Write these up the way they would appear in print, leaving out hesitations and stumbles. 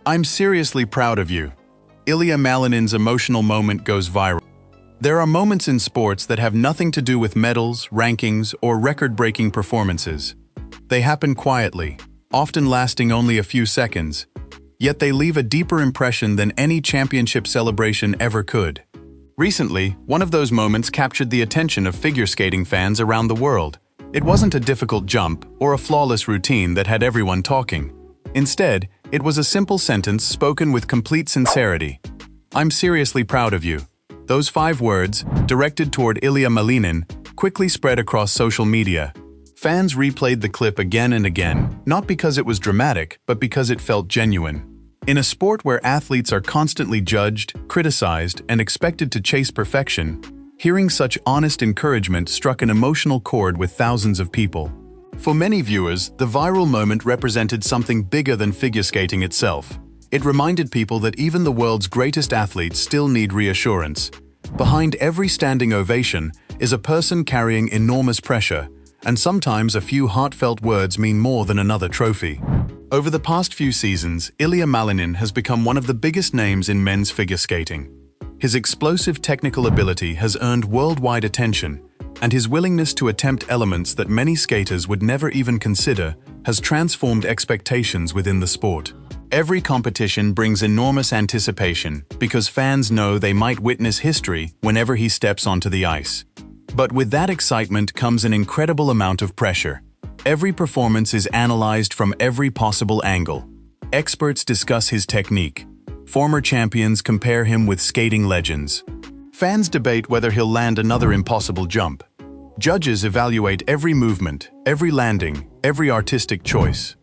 I'm seriously proud of you. Ilia Malinin's emotional moment goes viral. There are moments in sports that have nothing to do with medals, rankings, or record-breaking performances. They happen quietly, often lasting only a few seconds, yet they leave a deeper impression than any championship celebration ever could. Recently, one of those moments captured the attention of figure skating fans around the world. It wasn't a difficult jump or a flawless routine that had everyone talking. Instead, it was a simple sentence spoken with complete sincerity. "I'm seriously proud of you." Those 5 words, directed toward Ilia Malinin, quickly spread across social media. Fans replayed the clip again and again, not because it was dramatic, but because it felt genuine. In a sport where athletes are constantly judged, criticized, and expected to chase perfection, hearing such honest encouragement struck an emotional chord with thousands of people. For many viewers, the viral moment represented something bigger than figure skating itself. It reminded people that even the world's greatest athletes still need reassurance. Behind every standing ovation is a person carrying enormous pressure, and sometimes a few heartfelt words mean more than another trophy. Over the past few seasons, Ilia Malinin has become one of the biggest names in men's figure skating. His explosive technical ability has earned worldwide attention, and his willingness to attempt elements that many skaters would never even consider has transformed expectations within the sport. Every competition brings enormous anticipation because fans know they might witness history whenever he steps onto the ice. But with that excitement comes an incredible amount of pressure. Every performance is analyzed from every possible angle. Experts discuss his technique. Former champions compare him with skating legends. Fans debate whether he'll land another impossible jump. Judges evaluate every movement, every landing, every artistic choice.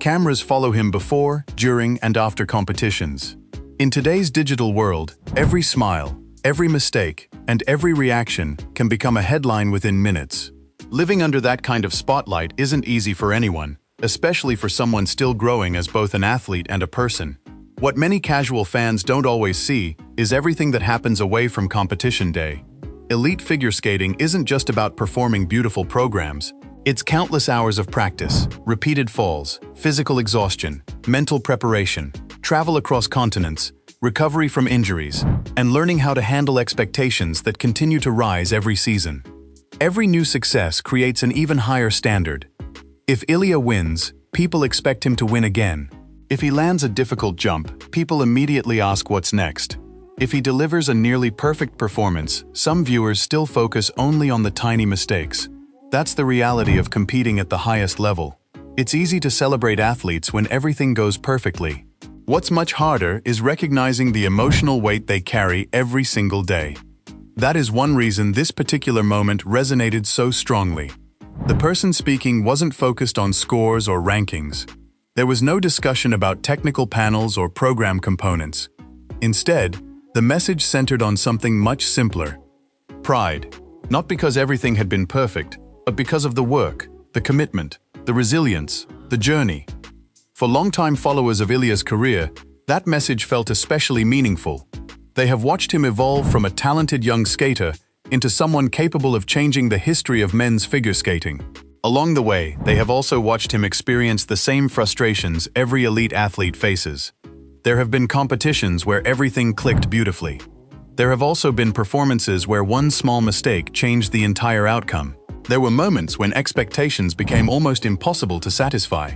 Cameras follow him before, during, and after competitions. In today's digital world, every smile, every mistake, and every reaction can become a headline within minutes. Living under that kind of spotlight isn't easy for anyone, especially for someone still growing as both an athlete and a person. What many casual fans don't always see is everything that happens away from competition day. Elite figure skating isn't just about performing beautiful programs. It's countless hours of practice, repeated falls, physical exhaustion, mental preparation, travel across continents, recovery from injuries, and learning how to handle expectations that continue to rise every season. Every new success creates an even higher standard. If Ilia wins, people expect him to win again. If he lands a difficult jump, people immediately ask what's next. If he delivers a nearly perfect performance, some viewers still focus only on the tiny mistakes. That's the reality of competing at the highest level. It's easy to celebrate athletes when everything goes perfectly. What's much harder is recognizing the emotional weight they carry every single day. That is one reason this particular moment resonated so strongly. The person speaking wasn't focused on scores or rankings. There was no discussion about technical panels or program components. Instead, the message centered on something much simpler: pride. Not because everything had been perfect, but because of the work, the commitment, the resilience, the journey. For longtime followers of Ilia's career, that message felt especially meaningful. They have watched him evolve from a talented young skater into someone capable of changing the history of men's figure skating. Along the way, they have also watched him experience the same frustrations every elite athlete faces. There have been competitions where everything clicked beautifully. There have also been performances where one small mistake changed the entire outcome. There were moments when expectations became almost impossible to satisfy.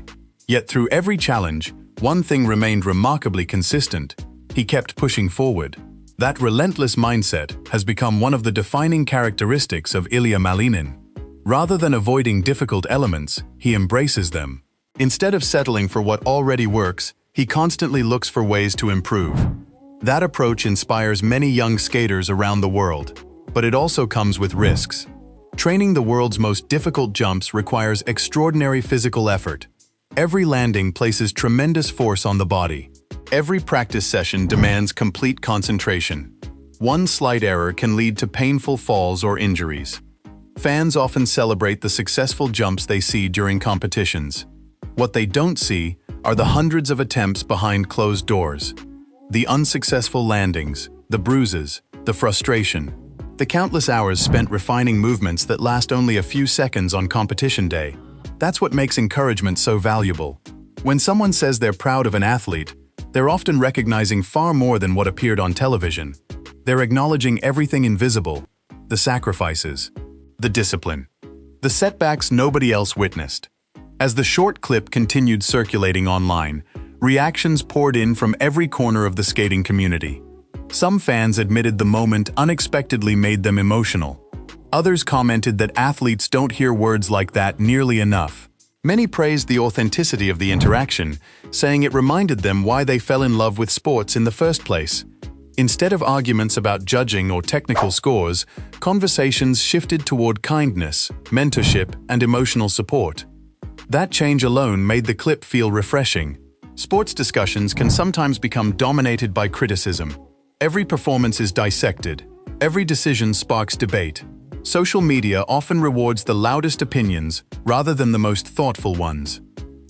Yet through every challenge, one thing remained remarkably consistent: he kept pushing forward. That relentless mindset has become one of the defining characteristics of Ilia Malinin. Rather than avoiding difficult elements, he embraces them. Instead of settling for what already works, he constantly looks for ways to improve. That approach inspires many young skaters around the world, but it also comes with risks. Training the world's most difficult jumps requires extraordinary physical effort. Every landing places tremendous force on the body. Every practice session demands complete concentration. One slight error can lead to painful falls or injuries. Fans often celebrate the successful jumps they see during competitions. What they don't see are the hundreds of attempts behind closed doors. The unsuccessful landings, the bruises, the frustration, the countless hours spent refining movements that last only a few seconds on competition day. That's what makes encouragement so valuable. When someone says they're proud of an athlete, They're often recognizing far more than what appeared on television. They're acknowledging everything invisible, the sacrifices, the discipline, the setbacks nobody else witnessed. As the short clip continued circulating online, reactions poured in from every corner of the skating community. Some fans admitted the moment unexpectedly made them emotional. Others commented that athletes don't hear words like that nearly enough. Many praised the authenticity of the interaction, saying it reminded them why they fell in love with sports in the first place. Instead of arguments about judging or technical scores, conversations shifted toward kindness, mentorship, and emotional support. That change alone made the clip feel refreshing. Sports discussions can sometimes become dominated by criticism. Every performance is dissected. Every decision sparks debate. Social media often rewards the loudest opinions rather than the most thoughtful ones.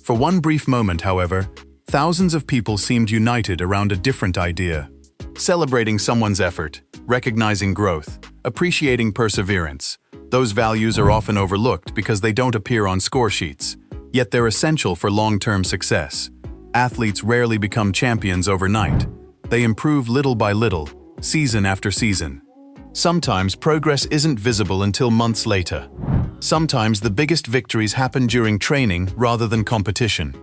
For one brief moment, however, thousands of people seemed united around a different idea. Celebrating someone's effort, recognizing growth, appreciating perseverance. Those values are often overlooked because they don't appear on score sheets, yet they're essential for long-term success. Athletes rarely become champions overnight. They improve little by little, season after season. Sometimes progress isn't visible until months later. Sometimes the biggest victories happen during training rather than competition.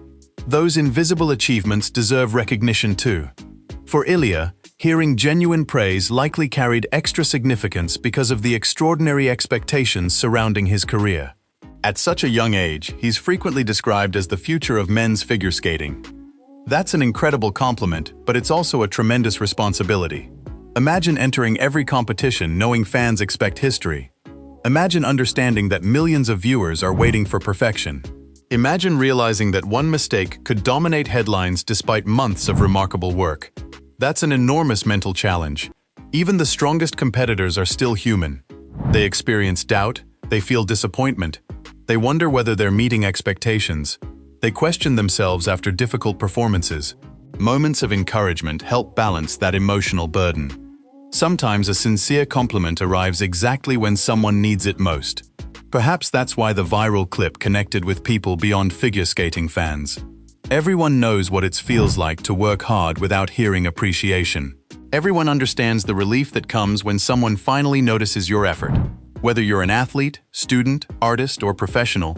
Those invisible achievements deserve recognition too. For Ilia, hearing genuine praise likely carried extra significance because of the extraordinary expectations surrounding his career. At such a young age, he's frequently described as the future of men's figure skating. That's an incredible compliment, but it's also a tremendous responsibility. Imagine entering every competition knowing fans expect history. Imagine understanding that millions of viewers are waiting for perfection. Imagine realizing that one mistake could dominate headlines despite months of remarkable work. That's an enormous mental challenge. Even the strongest competitors are still human. They experience doubt, they feel disappointment, they wonder whether they're meeting expectations. They question themselves after difficult performances. Moments of encouragement help balance that emotional burden. Sometimes a sincere compliment arrives exactly when someone needs it most. Perhaps that's why the viral clip connected with people beyond figure skating fans. Everyone knows what it feels like to work hard without hearing appreciation. Everyone understands the relief that comes when someone finally notices your effort. Whether you're an athlete, student, artist, or professional,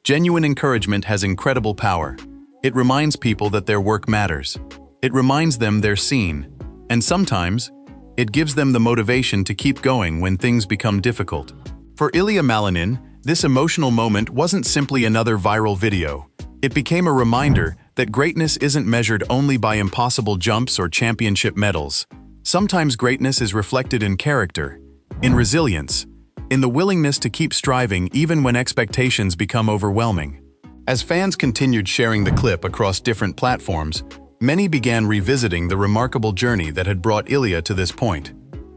genuine encouragement has incredible power. It reminds people that their work matters. It reminds them they're seen. And sometimes, it gives them the motivation to keep going when things become difficult. For Ilia Malinin, this emotional moment wasn't simply another viral video. It became a reminder that greatness isn't measured only by impossible jumps or championship medals. Sometimes greatness is reflected in character, in resilience, in the willingness to keep striving even when expectations become overwhelming. As fans continued sharing the clip across different platforms, many began revisiting the remarkable journey that had brought Ilia to this point.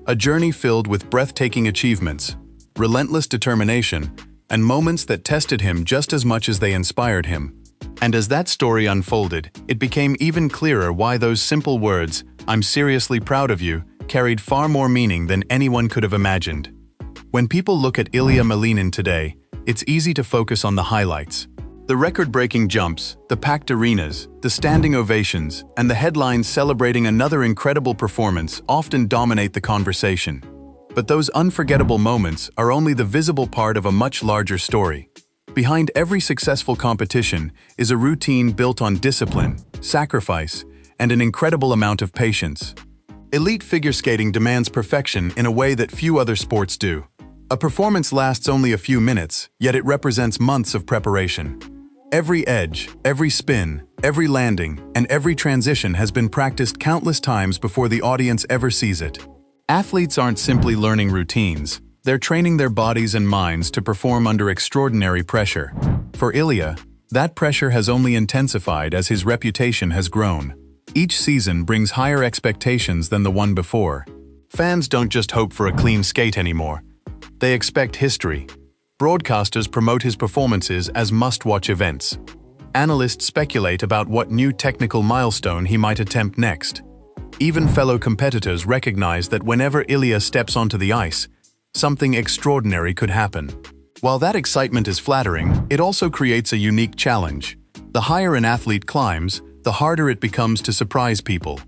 A journey filled with breathtaking achievements, relentless determination, and moments that tested him just as much as they inspired him. And as that story unfolded, it became even clearer why those simple words, "I'm seriously proud of you," carried far more meaning than anyone could have imagined. When people look at Ilia Malinin today, it's easy to focus on the highlights. The record-breaking jumps, the packed arenas, the standing ovations, and the headlines celebrating another incredible performance often dominate the conversation. But those unforgettable moments are only the visible part of a much larger story. Behind every successful competition is a routine built on discipline, sacrifice, and an incredible amount of patience. Elite figure skating demands perfection in a way that few other sports do. A performance lasts only a few minutes, yet it represents months of preparation. Every edge, every spin, every landing, and every transition has been practiced countless times before the audience ever sees it. Athletes aren't simply learning routines. They're training their bodies and minds to perform under extraordinary pressure. For Ilia, that pressure has only intensified as his reputation has grown. Each season brings higher expectations than the one before. Fans don't just hope for a clean skate anymore. They expect history. Broadcasters promote his performances as must-watch events. Analysts speculate about what new technical milestone he might attempt next. Even fellow competitors recognize that whenever Ilia steps onto the ice, something extraordinary could happen. While that excitement is flattering, it also creates a unique challenge. The higher an athlete climbs, the harder it becomes to surprise people.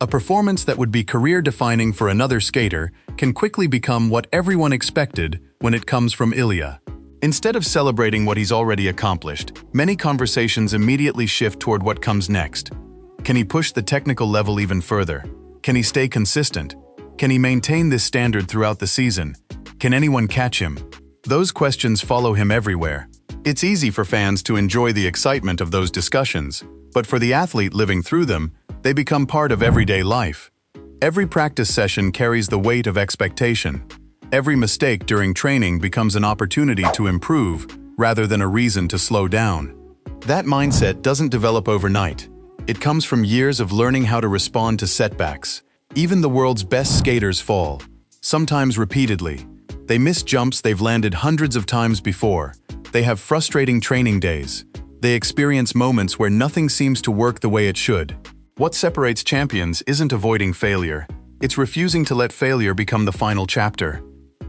A performance that would be career-defining for another skater can quickly become what everyone expected when it comes from Ilia. Instead of celebrating what he's already accomplished, many conversations immediately shift toward what comes next. Can he push the technical level even further? Can he stay consistent? Can he maintain this standard throughout the season? Can anyone catch him? Those questions follow him everywhere. It's easy for fans to enjoy the excitement of those discussions, but for the athlete living through them, they become part of everyday life. Every practice session carries the weight of expectation. Every mistake during training becomes an opportunity to improve rather than a reason to slow down. That mindset doesn't develop overnight. It comes from years of learning how to respond to setbacks. Even the world's best skaters fall, sometimes repeatedly. They miss jumps they've landed hundreds of times before. They have frustrating training days. They experience moments where nothing seems to work the way it should. What separates champions isn't avoiding failure. It's refusing to let failure become the final chapter.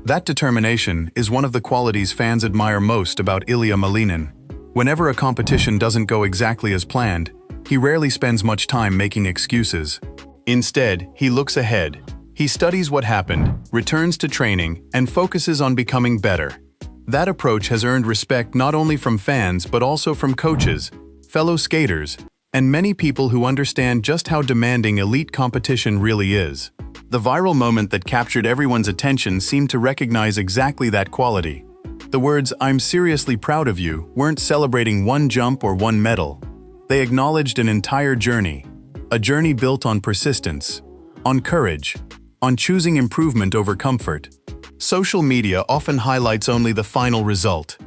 That determination is one of the qualities fans admire most about Ilia Malinin. Whenever a competition doesn't go exactly as planned, he rarely spends much time making excuses. Instead, he looks ahead. He studies what happened, returns to training, and focuses on becoming better. That approach has earned respect not only from fans but also from coaches, fellow skaters, and many people who understand just how demanding elite competition really is. The viral moment that captured everyone's attention seemed to recognize exactly that quality. The words, "I'm seriously proud of you," weren't celebrating one jump or one medal. They acknowledged an entire journey, a journey built on persistence, on courage, on choosing improvement over comfort. Social media often highlights only the final result.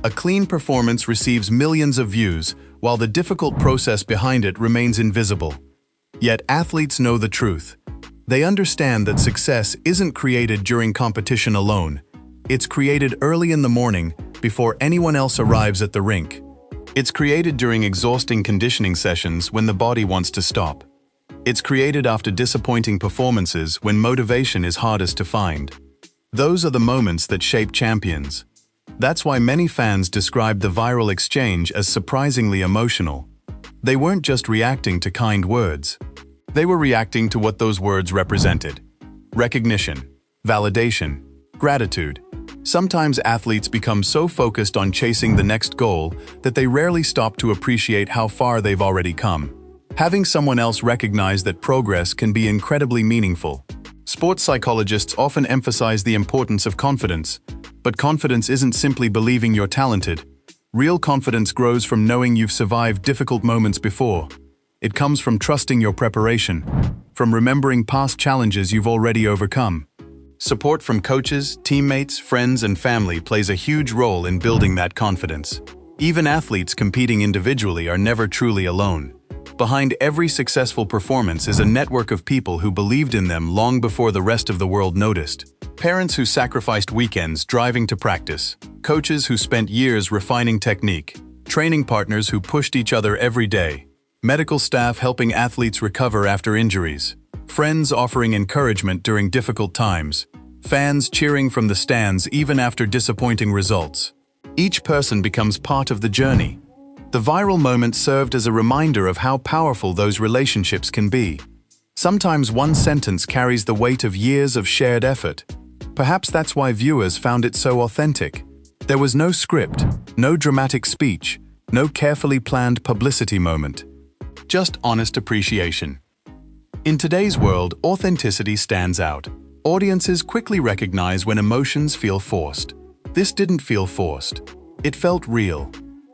A clean performance receives millions of views, while the difficult process behind it remains invisible. Yet athletes know the truth. They understand that success isn't created during competition alone. It's created early in the morning, before anyone else arrives at the rink. It's created during exhausting conditioning sessions when the body wants to stop. It's created after disappointing performances when motivation is hardest to find. Those are the moments that shape champions. That's why many fans describe the viral exchange as surprisingly emotional. They weren't just reacting to kind words. They were reacting to what those words represented: recognition, validation, gratitude. Sometimes athletes become so focused on chasing the next goal that they rarely stop to appreciate how far they've already come. Having someone else recognize that progress can be incredibly meaningful. Sports psychologists often emphasize the importance of confidence, but confidence isn't simply believing you're talented. Real confidence grows from knowing you've survived difficult moments before. It comes from trusting your preparation, from remembering past challenges you've already overcome. Support from coaches, teammates, friends, and family plays a huge role in building that confidence. Even athletes competing individually are never truly alone. Behind every successful performance is a network of people who believed in them long before the rest of the world noticed. Parents who sacrificed weekends driving to practice, coaches who spent years refining technique, training partners who pushed each other every day, medical staff helping athletes recover after injuries, friends offering encouragement during difficult times, fans cheering from the stands even after disappointing results. Each person becomes part of the journey. The viral moment served as a reminder of how powerful those relationships can be. Sometimes one sentence carries the weight of years of shared effort. Perhaps that's why viewers found it so authentic. There was no script, no dramatic speech, no carefully planned publicity moment. Just honest appreciation. In today's world, authenticity stands out. Audiences quickly recognize when emotions feel forced. This didn't feel forced. It felt real.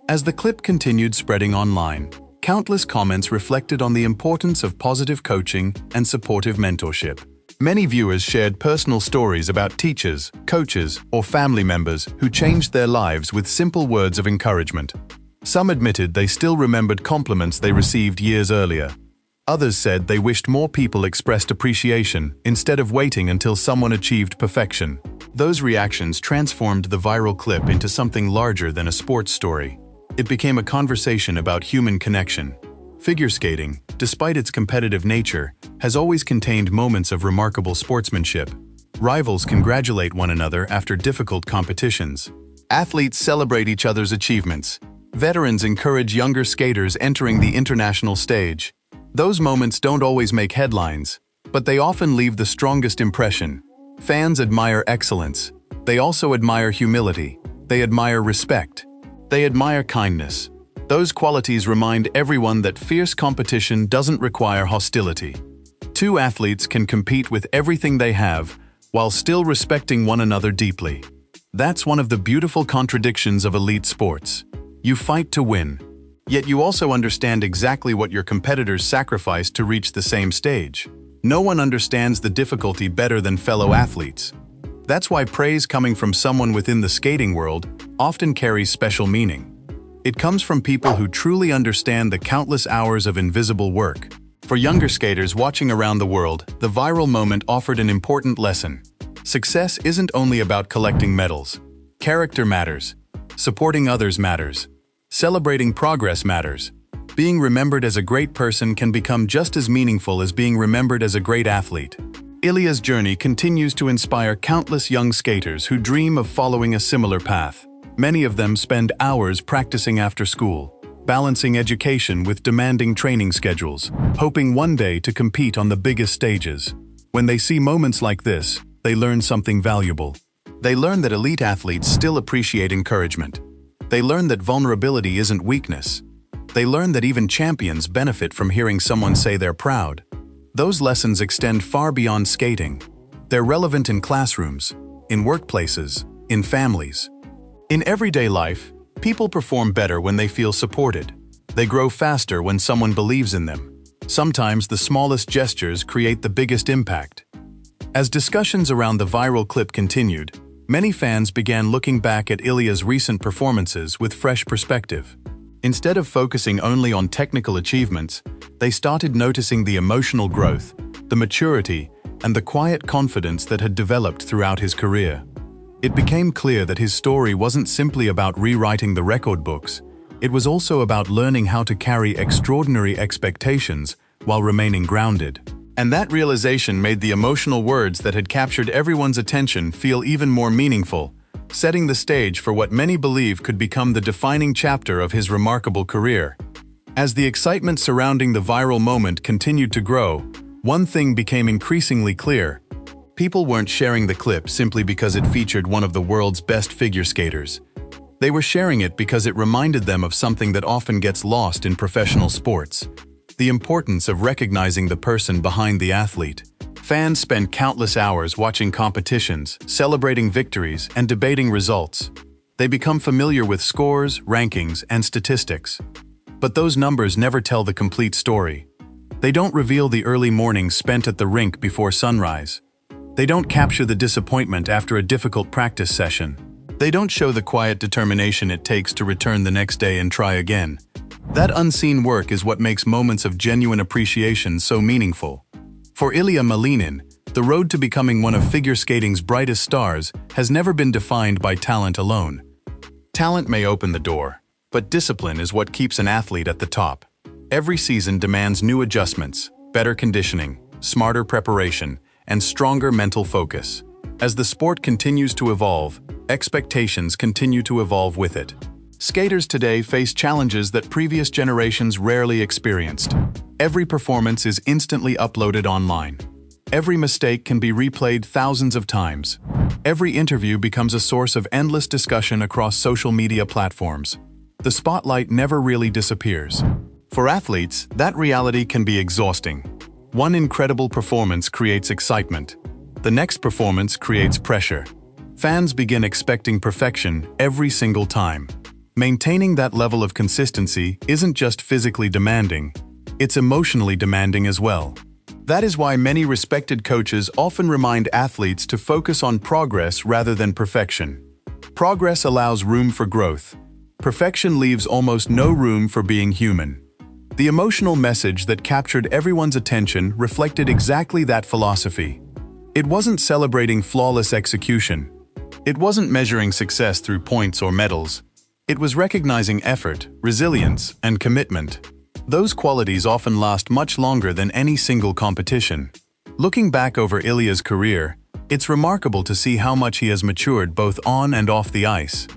As the clip continued spreading online, countless comments reflected on the importance of positive coaching and supportive mentorship. Many viewers shared personal stories about teachers, coaches, or family members who changed their lives with simple words of encouragement. Some admitted they still remembered compliments they received years earlier. Others said they wished more people expressed appreciation instead of waiting until someone achieved perfection. Those reactions transformed the viral clip into something larger than a sports story. It became a conversation about human connection. Figure skating, despite its competitive nature, has always contained moments of remarkable sportsmanship. Rivals congratulate one another after difficult competitions. Athletes celebrate each other's achievements. Veterans encourage younger skaters entering the international stage. Those moments don't always make headlines, but they often leave the strongest impression. Fans admire excellence. They also admire humility. They admire respect. They admire kindness. Those qualities remind everyone that fierce competition doesn't require hostility. Two athletes can compete with everything they have while still respecting one another deeply. That's one of the beautiful contradictions of elite sports. You fight to win, yet you also understand exactly what your competitors sacrificed to reach the same stage. No one understands the difficulty better than fellow athletes. That's why praise coming from someone within the skating world often carries special meaning. It comes from people who truly understand the countless hours of invisible work. For younger skaters watching around the world, the viral moment offered an important lesson. Success isn't only about collecting medals. Character matters. Supporting others matters. Celebrating progress matters. Being remembered as a great person can become just as meaningful as being remembered as a great athlete. Ilia's journey continues to inspire countless young skaters who dream of following a similar path. Many of them spend hours practicing after school, balancing education with demanding training schedules, hoping one day to compete on the biggest stages. When they see moments like this, they learn something valuable. They learn that elite athletes still appreciate encouragement. They learn that vulnerability isn't weakness. They learn that even champions benefit from hearing someone say they're proud. Those lessons extend far beyond skating. They're relevant in classrooms, in workplaces, in families. In everyday life, people perform better when they feel supported. They grow faster when someone believes in them. Sometimes the smallest gestures create the biggest impact. As discussions around the viral clip continued, many fans began looking back at Ilia's recent performances with fresh perspective. Instead of focusing only on technical achievements, they started noticing the emotional growth, the maturity, and the quiet confidence that had developed throughout his career. It became clear that his story wasn't simply about rewriting the record books, it was also about learning how to carry extraordinary expectations while remaining grounded. And that realization made the emotional words that had captured everyone's attention feel even more meaningful, setting the stage for what many believe could become the defining chapter of his remarkable career. As the excitement surrounding the viral moment continued to grow, one thing became increasingly clear. People weren't sharing the clip simply because it featured one of the world's best figure skaters. They were sharing it because it reminded them of something that often gets lost in professional sports: the importance of recognizing the person behind the athlete. Fans spend countless hours watching competitions, celebrating victories, and debating results. They become familiar with scores, rankings, and statistics. But those numbers never tell the complete story. They don't reveal the early mornings spent at the rink before sunrise. They don't capture the disappointment after a difficult practice session. They don't show the quiet determination it takes to return the next day and try again. That unseen work is what makes moments of genuine appreciation so meaningful. For Ilia Malinin, the road to becoming one of figure skating's brightest stars has never been defined by talent alone. Talent may open the door, but discipline is what keeps an athlete at the top. Every season demands new adjustments, better conditioning, smarter preparation, and stronger mental focus. As the sport continues to evolve, expectations continue to evolve with it. Skaters today face challenges that previous generations rarely experienced. Every performance is instantly uploaded online. Every mistake can be replayed thousands of times. Every interview becomes a source of endless discussion across social media platforms. The spotlight never really disappears. For athletes, that reality can be exhausting. One incredible performance creates excitement. The next performance creates pressure. Fans begin expecting perfection every single time. Maintaining that level of consistency isn't just physically demanding, it's emotionally demanding as well. That is why many respected coaches often remind athletes to focus on progress rather than perfection. Progress allows room for growth. Perfection leaves almost no room for being human. The emotional message that captured everyone's attention reflected exactly that philosophy. It wasn't celebrating flawless execution. It wasn't measuring success through points or medals. It was recognizing effort, resilience, and commitment. Those qualities often last much longer than any single competition. Looking back over Ilia's career, it's remarkable to see how much he has matured both on and off the ice.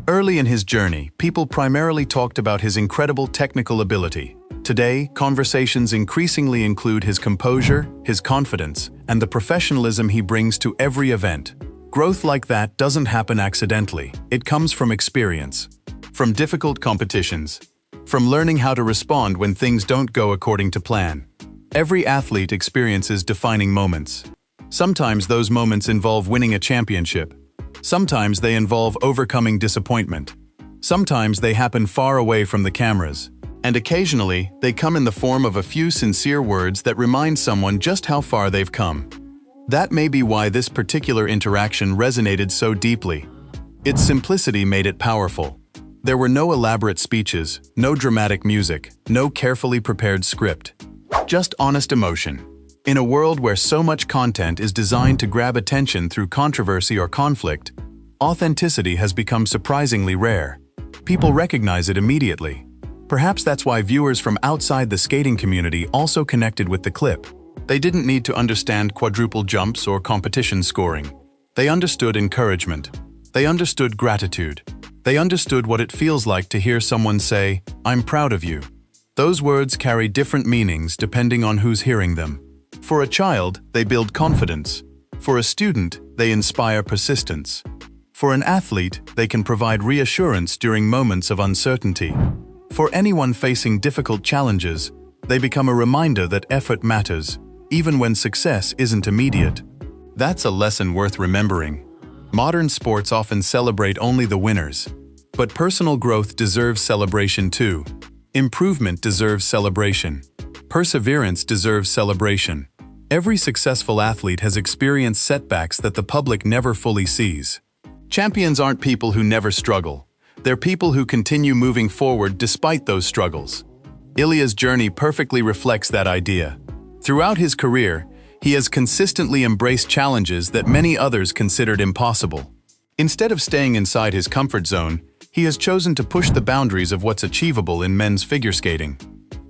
Early in his journey, people primarily talked about his incredible technical ability. Today, conversations increasingly include his composure, his confidence, and the professionalism he brings to every event. Growth like that doesn't happen accidentally. It comes from experience, from difficult competitions, from learning how to respond when things don't go according to plan. Every athlete experiences defining moments. Sometimes those moments involve winning a championship. Sometimes they involve overcoming disappointment. Sometimes they happen far away from the cameras. And occasionally, they come in the form of a few sincere words that remind someone just how far they've come. That may be why this particular interaction resonated so deeply. Its simplicity made it powerful. There were no elaborate speeches, no dramatic music, no carefully prepared script. Just honest emotion. In a world where so much content is designed to grab attention through controversy or conflict, authenticity has become surprisingly rare. People recognize it immediately. Perhaps that's why viewers from outside the skating community also connected with the clip. They didn't need to understand quadruple jumps or competition scoring. They understood encouragement. They understood gratitude. They understood what it feels like to hear someone say, "I'm proud of you." Those words carry different meanings depending on who's hearing them. For a child, they build confidence. For a student, they inspire persistence. For an athlete, they can provide reassurance during moments of uncertainty. For anyone facing difficult challenges, they become a reminder that effort matters, even when success isn't immediate. That's a lesson worth remembering. Modern sports often celebrate only the winners. But personal growth deserves celebration too. Improvement deserves celebration. Perseverance deserves celebration. Every successful athlete has experienced setbacks that the public never fully sees. Champions aren't people who never struggle. They're people who continue moving forward despite those struggles. Ilia's journey perfectly reflects that idea. Throughout his career, he has consistently embraced challenges that many others considered impossible. Instead of staying inside his comfort zone, he has chosen to push the boundaries of what's achievable in men's figure skating.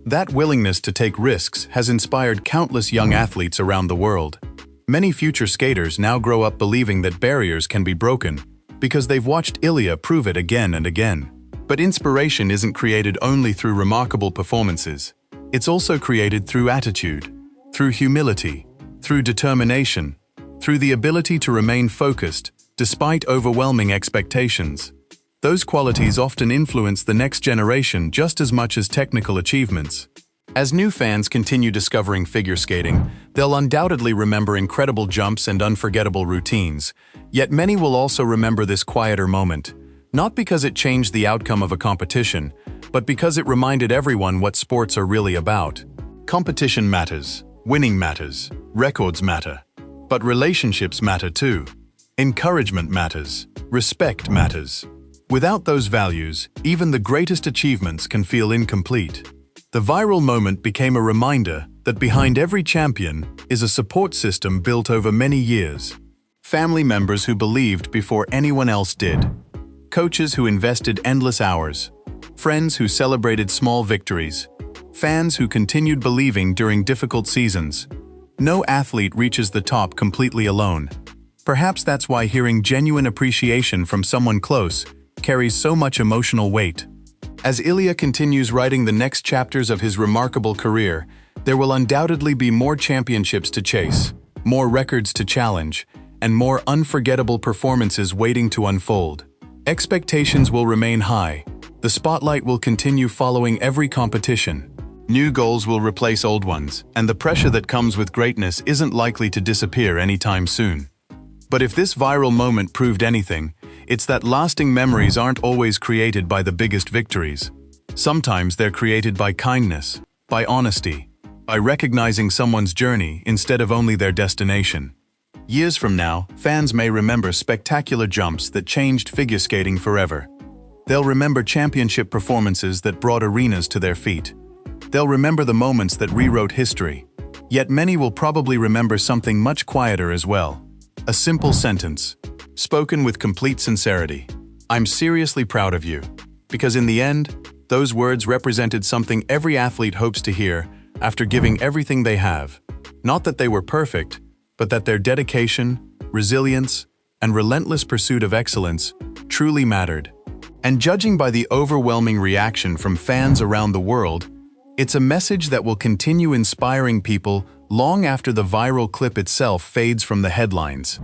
That willingness to take risks has inspired countless young athletes around the world. Many future skaters now grow up believing that barriers can be broken because they've watched Ilia prove it again and again. But inspiration isn't created only through remarkable performances. It's also created through attitude, through humility, through determination, through the ability to remain focused despite overwhelming expectations. Those qualities often influence the next generation just as much as technical achievements. As new fans continue discovering figure skating, they'll undoubtedly remember incredible jumps and unforgettable routines, yet many will also remember this quieter moment, not because it changed the outcome of a competition, but because it reminded everyone what sports are really about. Competition matters, winning matters, records matter, but relationships matter too. Encouragement matters, respect matters. Without those values, even the greatest achievements can feel incomplete. The viral moment became a reminder that behind every champion is a support system built over many years. Family members who believed before anyone else did. Coaches who invested endless hours. Friends who celebrated small victories. Fans who continued believing during difficult seasons. No athlete reaches the top completely alone. Perhaps that's why hearing genuine appreciation from someone close carries so much emotional weight. As Ilia continues writing the next chapters of his remarkable career, there will undoubtedly be more championships to chase, more records to challenge, and more unforgettable performances waiting to unfold. Expectations will remain high. The spotlight will continue following every competition. New goals will replace old ones, and the pressure that comes with greatness isn't likely to disappear anytime soon. But if this viral moment proved anything, it's that lasting memories aren't always created by the biggest victories. Sometimes they're created by kindness, by honesty, by recognizing someone's journey instead of only their destination. Years from now, fans may remember spectacular jumps that changed figure skating forever. They'll remember championship performances that brought arenas to their feet. They'll remember the moments that rewrote history. Yet many will probably remember something much quieter as well. A simple sentence, spoken with complete sincerity. "I'm seriously proud of you." Because in the end, those words represented something every athlete hopes to hear after giving everything they have. Not that they were perfect, but that their dedication, resilience, and relentless pursuit of excellence truly mattered. And judging by the overwhelming reaction from fans around the world, it's a message that will continue inspiring people long after the viral clip itself fades from the headlines.